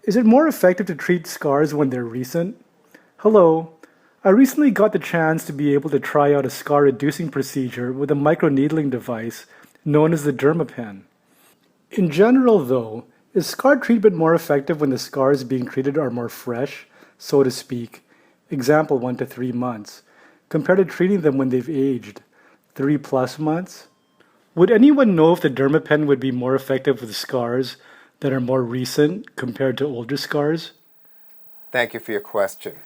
Is it more effective to treat scars when they're recent? Hello. I recently got the chance to be able to try out a scar reducing procedure with a microneedling device known as the DermaPen. In general, though, is scar treatment more effective when the scars being treated are more fresh, so to speak, example 1 to 3 months, compared to treating them when they've aged, 3 plus months? Would anyone know if the DermaPen would be more effective with scars that are more recent compared to older scars? Thank you for your question.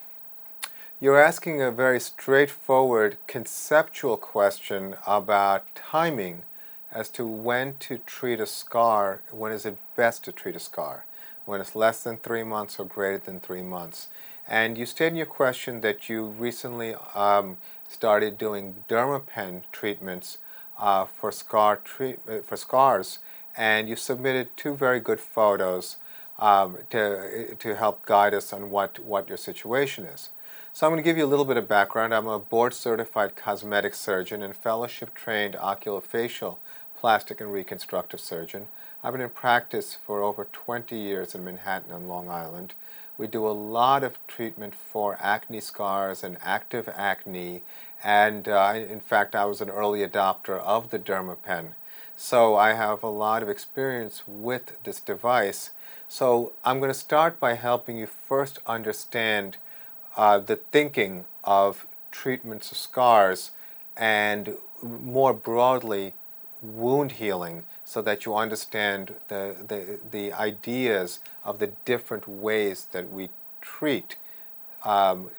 You're asking a very straightforward conceptual question about timing as to when to treat a scar, when is it best to treat a scar, when it's less than 3 months or greater than 3 months. And you state in your question that you recently started doing DermaPen treatments for scars, and you submitted 2 very good photos to help guide us on what your situation is. So I'm going to give you a little bit of background. I'm a board-certified cosmetic surgeon and fellowship-trained oculofacial plastic and reconstructive surgeon. I've been in practice for over 20 years in Manhattan and Long Island. We do a lot of treatment for acne scars and active acne, and in fact I was an early adopter of the DermaPen. So I have a lot of experience with this device. So I'm going to start by helping you first understand the thinking of treatments of scars and more broadly wound healing, so that you understand the ideas of the different ways that we treat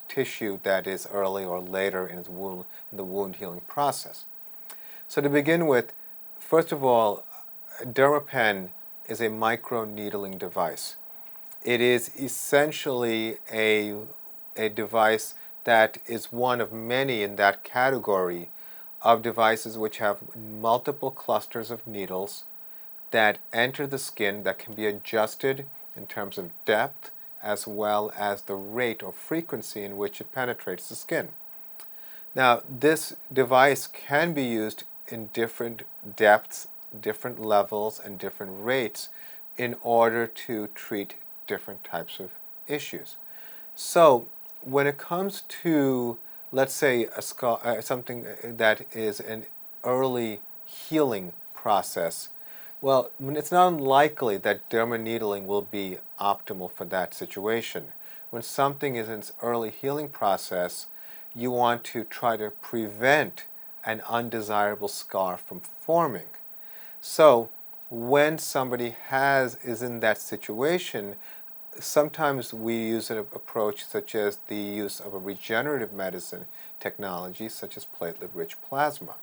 tissue that is early or later in the wound healing process. So to begin with, first of all, DermaPen is a microneedling device. It is essentially a device that is one of many in that category of devices which have multiple clusters of needles that enter the skin that can be adjusted in terms of depth as well as the rate or frequency in which it penetrates the skin. Now, this device can be used in different depths, different levels, and different rates in order to treat different types of issues. So, when it comes to, let's say, a scar, something that is an early healing process, well, it's not unlikely that derma needling will be optimal for that situation. When something is in its early healing process, you want to try to prevent an undesirable scar from forming. So, when somebody is in that situation, sometimes we use an approach such as the use of a regenerative medicine technology such as platelet-rich plasma.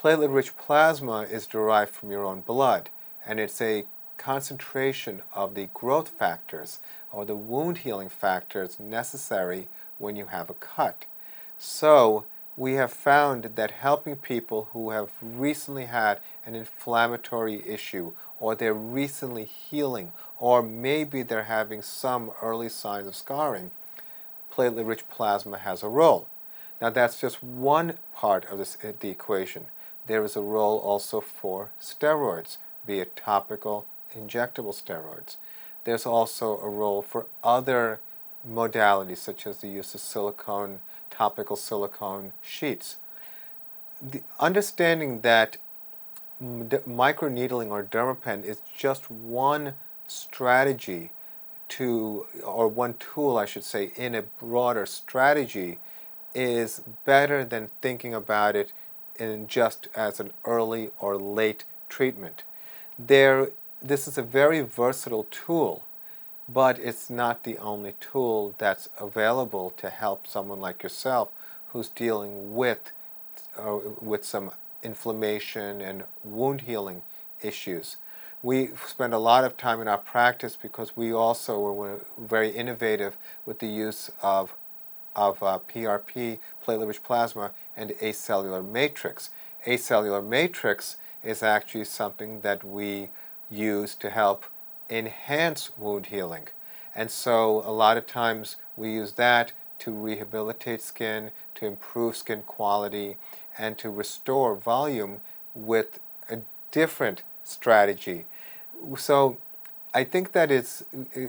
Platelet-rich plasma is derived from your own blood, and it's a concentration of the growth factors or the wound healing factors necessary when you have a cut. So we have found that helping people who have recently had an inflammatory issue, or they're recently healing, or maybe they're having some early signs of scarring, platelet-rich plasma has a role. Now that's just one part of the equation. There is a role also for steroids, be it topical, injectable steroids. There's also a role for other modalities such as the use of silicone, topical silicone sheets. The understanding that microneedling or DermaPen is just one strategy or one tool, I should say, in a broader strategy is better than thinking about it in just as an early or late treatment. This is a very versatile tool, but it's not the only tool that's available to help someone like yourself who's dealing with some inflammation and wound healing issues. We spend a lot of time in our practice because we also were very innovative with the use of PRP, platelet-rich plasma, and acellular matrix. Acellular matrix is actually something that we use to help enhance wound healing. And so a lot of times we use that to rehabilitate skin, to improve skin quality, and to restore volume with a different strategy. So I think that it's,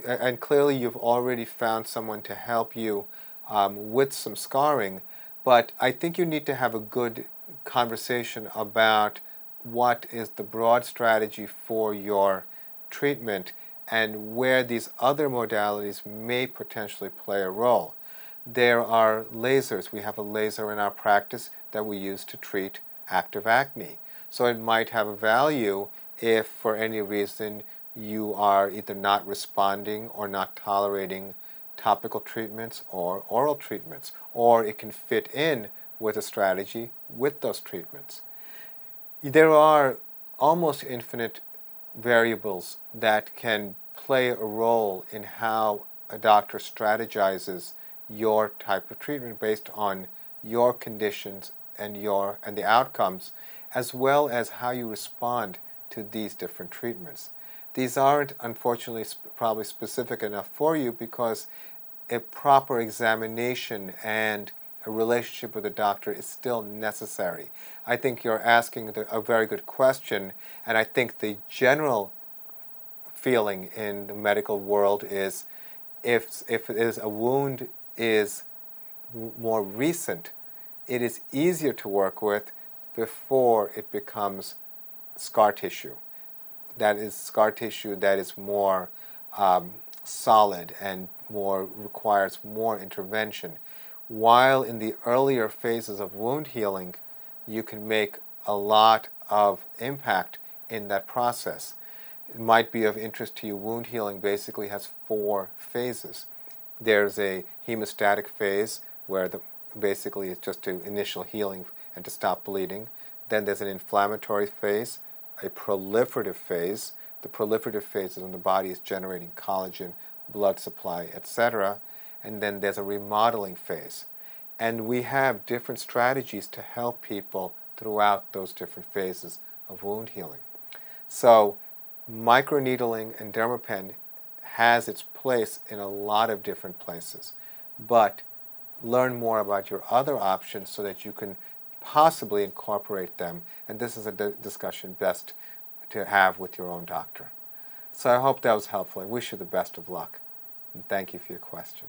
and clearly you've already found someone to help you with some scarring, but I think you need to have a good conversation about what is the broad strategy for your treatment and where these other modalities may potentially play a role. There are lasers. We have a laser in our practice that we use to treat active acne. So it might have a value if for any reason you are either not responding or not tolerating topical treatments or oral treatments, or it can fit in with a strategy with those treatments. There are almost infinite variables that can play a role in how a doctor strategizes your type of treatment based on your conditions and the outcomes, as well as how you respond to these different treatments. These aren't, unfortunately, probably specific enough for you because a proper examination and a relationship with a doctor is still necessary. I think you're asking a very good question, and I think the general feeling in the medical world is if a wound is more recent, it is easier to work with before it becomes scar tissue. That is scar tissue that is more solid and requires more intervention. While in the earlier phases of wound healing, you can make a lot of impact in that process. It might be of interest to you. Wound healing basically has 4 phases. There's a hemostatic phase where basically it's just to initial healing and to stop bleeding. Then there's an inflammatory phase, a proliferative phase. The proliferative phase is when the body is generating collagen, blood supply, etc. And then there's a remodeling phase. And we have different strategies to help people throughout those different phases of wound healing. So microneedling and DermaPen has its place in a lot of different places. But learn more about your other options so that you can possibly incorporate them. And this is a discussion best to have with your own doctor. So I hope that was helpful. I wish you the best of luck. And thank you for your question.